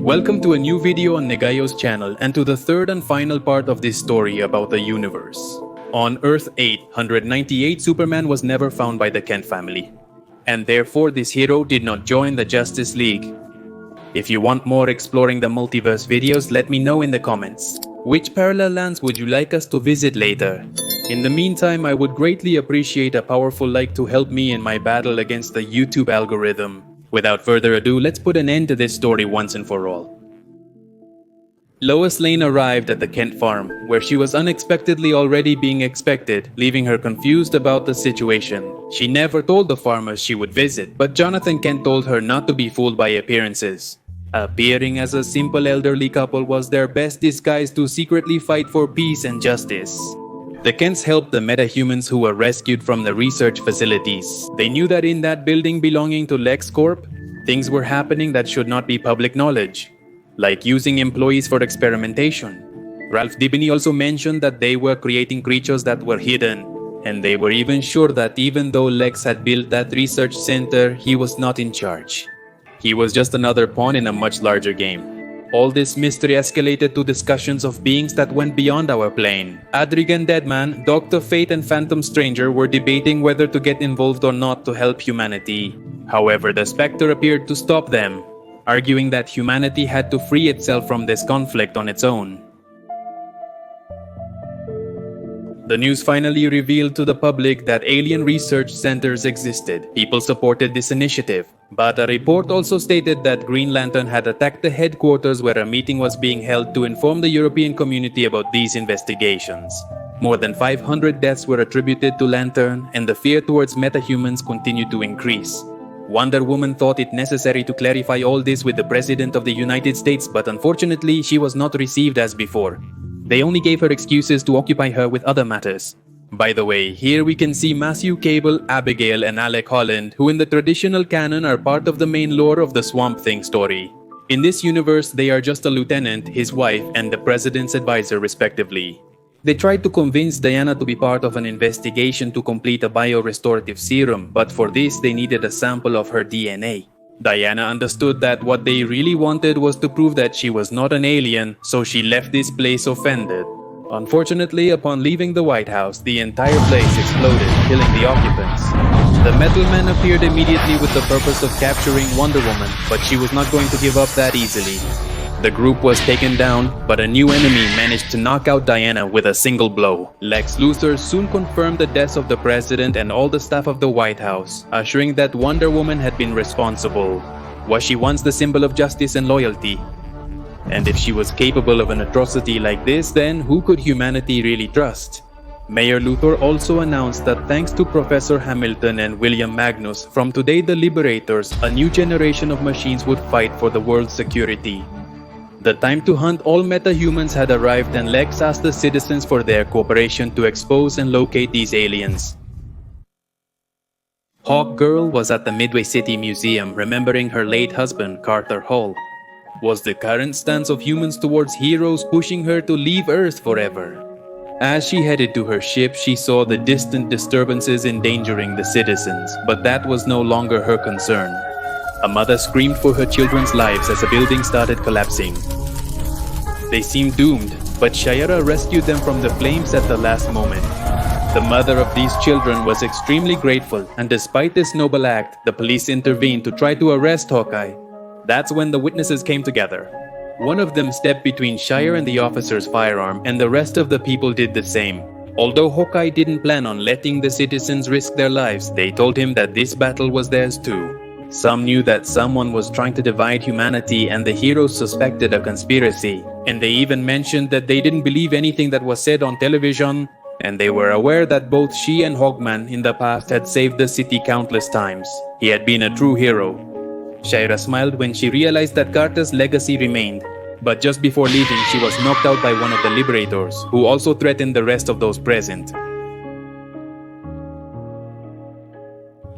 Welcome to a new video on Negayo's channel and to the third and final part of this story about the universe. On Earth 898, Superman was never found by the Kent family, and therefore this hero did not join the Justice League. If you want more exploring the multiverse videos, let me know in the comments. Which parallel lands would you like us to visit later? In the meantime, I would greatly appreciate a powerful like to help me in my battle against the YouTube algorithm. Without further ado, let's put an end to this story once and for all. Lois Lane arrived at the Kent farm, where she was unexpectedly already being expected, leaving her confused about the situation. She never told the farmers she would visit, but Jonathan Kent told her not to be fooled by appearances. Appearing as a simple elderly couple was their best disguise to secretly fight for peace and justice. The Kents helped the metahumans who were rescued from the research facilities. They knew that in that building belonging to LexCorp, things were happening that should not be public knowledge, like using employees for experimentation. Ralph Dibny also mentioned that they were creating creatures that were hidden, and they were even sure that even though Lex had built that research center, he was not in charge. He was just another pawn in a much larger game. All this mystery escalated to discussions of beings that went beyond our plane. Adrigan Deadman, Dr. Fate and Phantom Stranger were debating whether to get involved or not to help humanity. However, the Spectre appeared to stop them, arguing that humanity had to free itself from this conflict on its own. The news finally revealed to the public that alien research centers existed. People supported this initiative, but a report also stated that Green Lantern had attacked the headquarters where a meeting was being held to inform the European community about these investigations. More than 500 deaths were attributed to Lantern, and the fear towards metahumans continued to increase. Wonder Woman thought it necessary to clarify all this with the President of the United States, but unfortunately she was not received as before. They only gave her excuses to occupy her with other matters. By the way, here we can see Matthew Cable, Abigail, and Alec Holland, who in the traditional canon are part of the main lore of the Swamp Thing story. In this universe, they are just a lieutenant, his wife, and the president's advisor respectively. They tried to convince Diana to be part of an investigation to complete a biorestorative serum, but for this they needed a sample of her DNA. Diana understood that what they really wanted was to prove that she was not an alien, so she left this place offended. Unfortunately, upon leaving the White House, the entire place exploded, killing the occupants. The Metal Man appeared immediately with the purpose of capturing Wonder Woman, but she was not going to give up that easily. The group was taken down, but a new enemy managed to knock out Diana with a single blow. Lex Luthor soon confirmed the deaths of the president and all the staff of the White House, assuring that Wonder Woman had been responsible. Was she once the symbol of justice and loyalty? And if she was capable of an atrocity like this, then who could humanity really trust? Mayor Luthor also announced that thanks to Professor Hamilton and William Magnus, from today the Liberators, a new generation of machines would fight for the world's security. The time to hunt all metahumans had arrived, and Lex asked the citizens for their cooperation to expose and locate these aliens. Hawkgirl was at the Midway City Museum remembering her late husband, Carter Hall. Was the current stance of humans towards heroes pushing her to leave Earth forever? As she headed to her ship, she saw the distant disturbances endangering the citizens, but that was no longer her concern. A mother screamed for her children's lives as a building started collapsing. They seemed doomed, but Shayera rescued them from the flames at the last moment. The mother of these children was extremely grateful, and despite this noble act, the police intervened to try to arrest Hawkeye. That's when the witnesses came together. One of them stepped between Shire and the officer's firearm, and the rest of the people did the same. Although Hawkeye didn't plan on letting the citizens risk their lives, they told him that this battle was theirs too. Some knew that someone was trying to divide humanity, and the heroes suspected a conspiracy. And they even mentioned that they didn't believe anything that was said on television, and they were aware that both she and Hogman in the past had saved the city countless times. He had been a true hero. Shayera smiled when she realized that Carter's legacy remained, but just before leaving she was knocked out by one of the Liberators, who also threatened the rest of those present.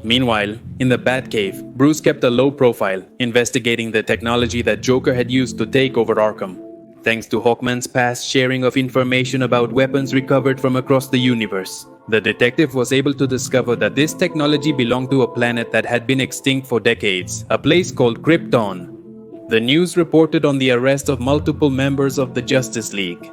Meanwhile, in the Batcave, Bruce kept a low profile, investigating the technology that Joker had used to take over Arkham. Thanks to Hawkman's past sharing of information about weapons recovered from across the universe, the detective was able to discover that this technology belonged to a planet that had been extinct for decades, a place called Krypton. The news reported on the arrest of multiple members of the Justice League.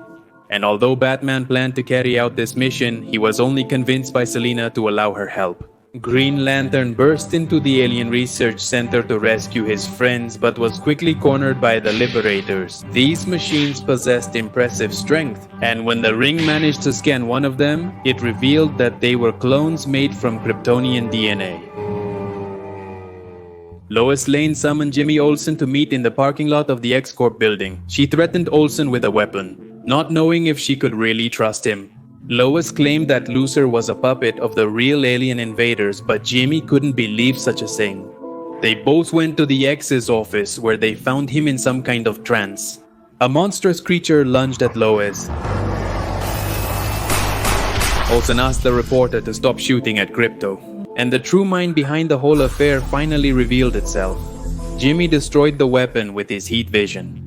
And although Batman planned to carry out this mission, he was only convinced by Selina to allow her help. Green Lantern burst into the Alien Research Center to rescue his friends but was quickly cornered by the Liberators. These machines possessed impressive strength, and when the Ring managed to scan one of them, it revealed that they were clones made from Kryptonian DNA. Lois Lane summoned Jimmy Olsen to meet in the parking lot of the LexCorp building. She threatened Olsen with a weapon, not knowing if she could really trust him. Lois claimed that Luthor was a puppet of the real alien invaders, but Jimmy couldn't believe such a thing. They both went to the X's office, where they found him in some kind of trance. A monstrous creature lunged at Lois. Olsen asked the reporter to stop shooting at Krypto, and the true mind behind the whole affair finally revealed itself. Jimmy destroyed the weapon with his heat vision.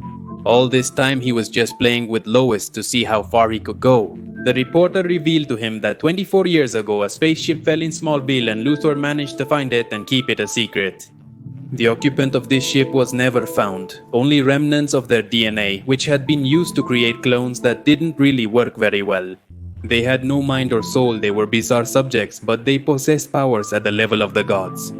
All this time he was just playing with Lois to see how far he could go. The reporter revealed to him that 24 years ago a spaceship fell in Smallville and Luthor managed to find it and keep it a secret. The occupant of this ship was never found, only remnants of their DNA, which had been used to create clones that didn't really work very well. They had no mind or soul, they were bizarre subjects, but they possessed powers at the level of the gods.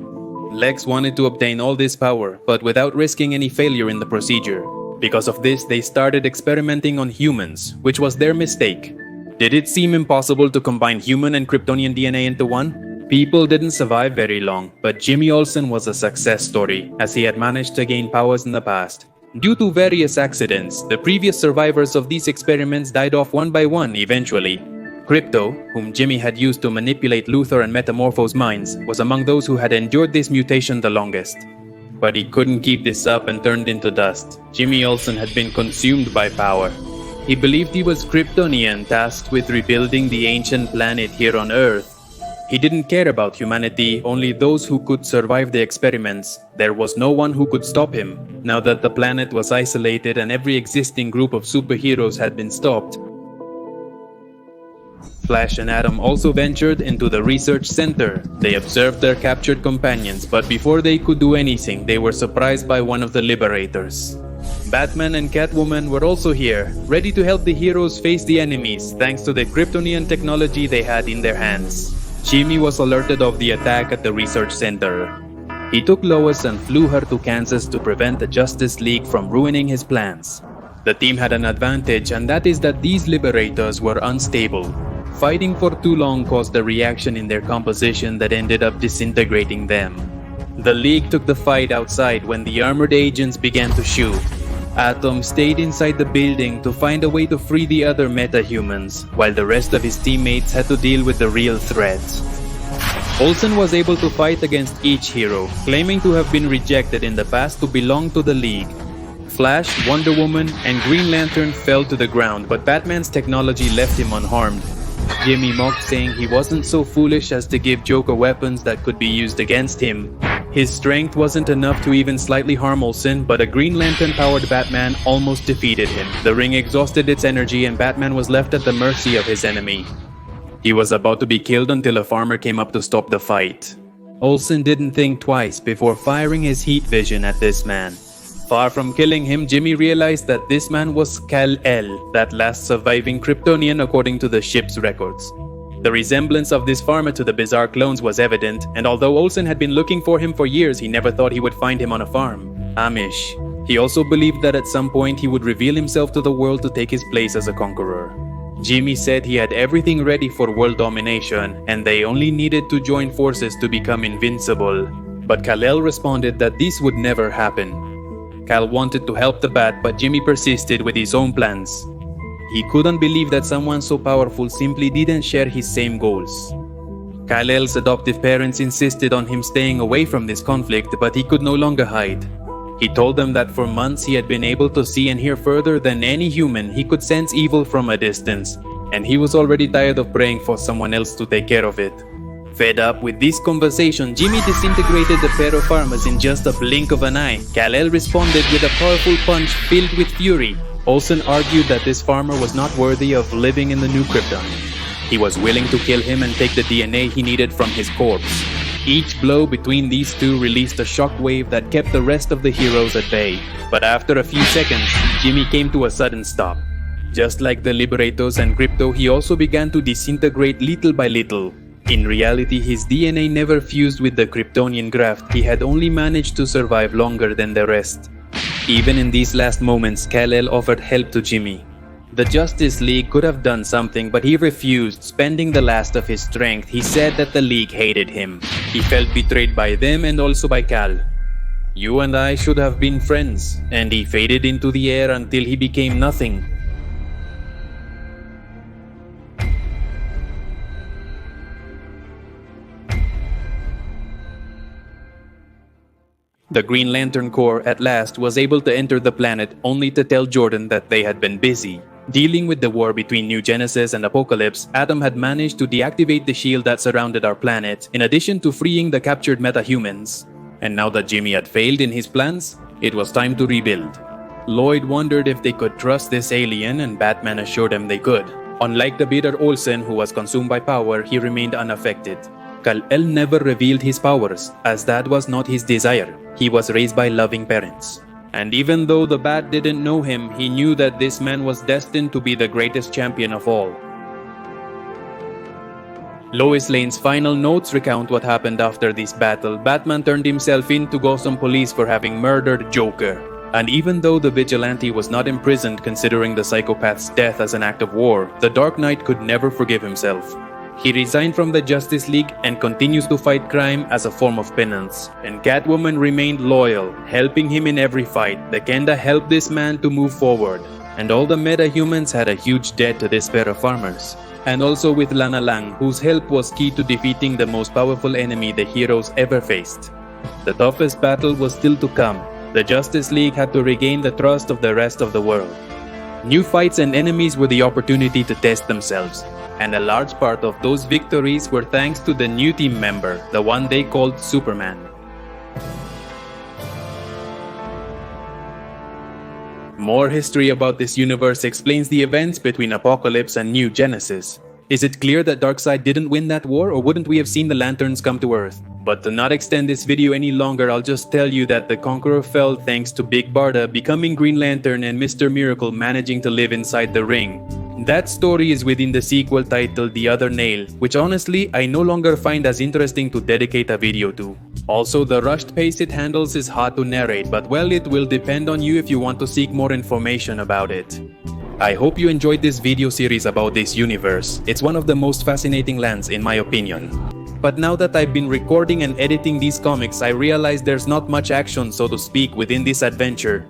Lex wanted to obtain all this power, but without risking any failure in the procedure. Because of this, they started experimenting on humans, which was their mistake. Did it seem impossible to combine human and Kryptonian DNA into one? People didn't survive very long, but Jimmy Olsen was a success story, as he had managed to gain powers in the past. Due to various accidents, the previous survivors of these experiments died off one by one eventually. Krypto, whom Jimmy had used to manipulate Luthor and Metamorpho's minds, was among those who had endured this mutation the longest. But he couldn't keep this up and turned into dust. Jimmy Olsen had been consumed by power. He believed he was Kryptonian, tasked with rebuilding the ancient planet here on Earth. He didn't care about humanity, only those who could survive the experiments. There was no one who could stop him. Now that the planet was isolated and every existing group of superheroes had been stopped, Flash and Atom also ventured into the research center. They observed their captured companions, but before they could do anything, they were surprised by one of the Liberators. Batman and Catwoman were also here, ready to help the heroes face the enemies thanks to the Kryptonian technology they had in their hands. Jimmy was alerted of the attack at the research center. He took Lois and flew her to Kansas to prevent the Justice League from ruining his plans. The team had an advantage, and that is that these Liberators were unstable. Fighting for too long caused a reaction in their composition that ended up disintegrating them. The League took the fight outside when the armored agents began to shoot. Atom stayed inside the building to find a way to free the other metahumans, while the rest of his teammates had to deal with the real threats. Olsen was able to fight against each hero, claiming to have been rejected in the past to belong to the League. Flash, Wonder Woman, and Green Lantern fell to the ground, but Batman's technology left him unharmed. Jimmy mocked, saying he wasn't so foolish as to give Joker weapons that could be used against him. His strength wasn't enough to even slightly harm Olsen, but a Green Lantern-powered Batman almost defeated him. The ring exhausted its energy and Batman was left at the mercy of his enemy. He was about to be killed until a farmer came up to stop the fight. Olsen didn't think twice before firing his heat vision at this man. Far from killing him, Jimmy realized that this man was Kal-El, that last surviving Kryptonian according to the ship's records. The resemblance of this farmer to the bizarre clones was evident, and although Olsen had been looking for him for years, he never thought he would find him on a farm. Amish. He also believed that at some point he would reveal himself to the world to take his place as a conqueror. Jimmy said he had everything ready for world domination, and they only needed to join forces to become invincible. But Kal-El responded that this would never happen. Kal wanted to help the Bat, but Jimmy persisted with his own plans. He couldn't believe that someone so powerful simply didn't share his same goals. Kal-El's adoptive parents insisted on him staying away from this conflict, but he could no longer hide. He told them that for months he had been able to see and hear further than any human. He could sense evil from a distance, and he was already tired of praying for someone else to take care of it. Fed up with this conversation, Jimmy disintegrated the pair of farmers in just a blink of an eye. Kal-El responded with a powerful punch filled with fury. Olsen argued that this farmer was not worthy of living in the new Krypton. He was willing to kill him and take the DNA he needed from his corpse. Each blow between these two released a shockwave that kept the rest of the heroes at bay. But after a few seconds, Jimmy came to a sudden stop. Just like the Liberatos and Crypto, he also began to disintegrate little by little. In reality, his DNA never fused with the Kryptonian graft. He had only managed to survive longer than the rest. Even in these last moments, Kal-El offered help to Jimmy. The Justice League could have done something, but he refused. Spending the last of his strength, he said that the League hated him. He felt betrayed by them and also by Kal. "You and I should have been friends," and he faded into the air until he became nothing. The Green Lantern Corps at last was able to enter the planet only to tell Jordan that they had been busy. Dealing with the war between New Genesis and Apocalypse, Atom had managed to deactivate the shield that surrounded our planet, in addition to freeing the captured metahumans. And now that Jimmy had failed in his plans, it was time to rebuild. Lloyd wondered if they could trust this alien, and Batman assured him they could. Unlike the bitter Olsen, who was consumed by power, he remained unaffected. Kal-El never revealed his powers, as that was not his desire. He was raised by loving parents. And even though the Bat didn't know him, he knew that this man was destined to be the greatest champion of all. Lois Lane's final notes recount what happened after this battle. Batman turned himself in to Gotham Police for having murdered Joker. And even though the vigilante was not imprisoned considering the psychopath's death as an act of war, the Dark Knight could never forgive himself. He resigned from the Justice League and continues to fight crime as a form of penance. And Catwoman remained loyal, helping him in every fight. The Kenda helped this man to move forward. And all the metahumans had a huge debt to this pair of farmers. And also with Lana Lang, whose help was key to defeating the most powerful enemy the heroes ever faced. The toughest battle was still to come. The Justice League had to regain the trust of the rest of the world. New fights and enemies were the opportunity to test themselves. And a large part of those victories were thanks to the new team member, the one they called Superman. More history about this universe explains the events between Apocalypse and New Genesis. Is it clear that Darkseid didn't win that war, or wouldn't we have seen the Lanterns come to Earth? But to not extend this video any longer, I'll just tell you that the Conqueror fell thanks to Big Barda becoming Green Lantern and Mr. Miracle managing to live inside the ring. That story is within the sequel titled The Other Nail, which honestly I no longer find as interesting to dedicate a video to. Also, the rushed pace it handles is hard to narrate, but well, it will depend on you if you want to seek more information about it. I hope you enjoyed this video series about this universe. It's one of the most fascinating lands in my opinion. But now that I've been recording and editing these comics, I realize there's not much action, so to speak, within this adventure.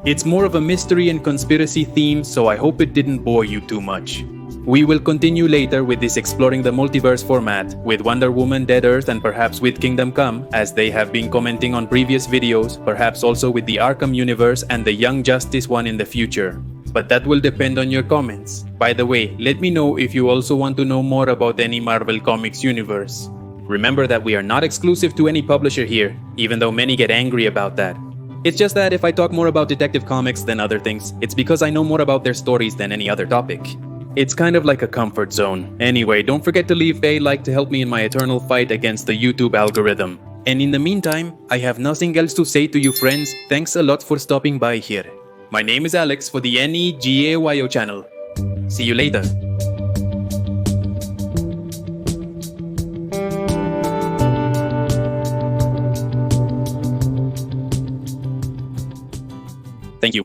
It's more of a mystery and conspiracy theme, so I hope it didn't bore you too much. We will continue later with this exploring the multiverse format, with Wonder Woman, Dead Earth, and perhaps with Kingdom Come, as they have been commenting on previous videos, perhaps also with the Arkham universe and the Young Justice one in the future. But that will depend on your comments. By the way, let me know if you also want to know more about any Marvel Comics universe. Remember that we are not exclusive to any publisher here, even though many get angry about that. It's just that if I talk more about Detective Comics than other things, it's because I know more about their stories than any other topic. It's kind of like a comfort zone. Anyway, don't forget to leave a like to help me in my eternal fight against the YouTube algorithm. And in the meantime, I have nothing else to say to you friends. Thanks a lot for stopping by here. My name is Alex for the NEGAYO channel. See you later. Thank you.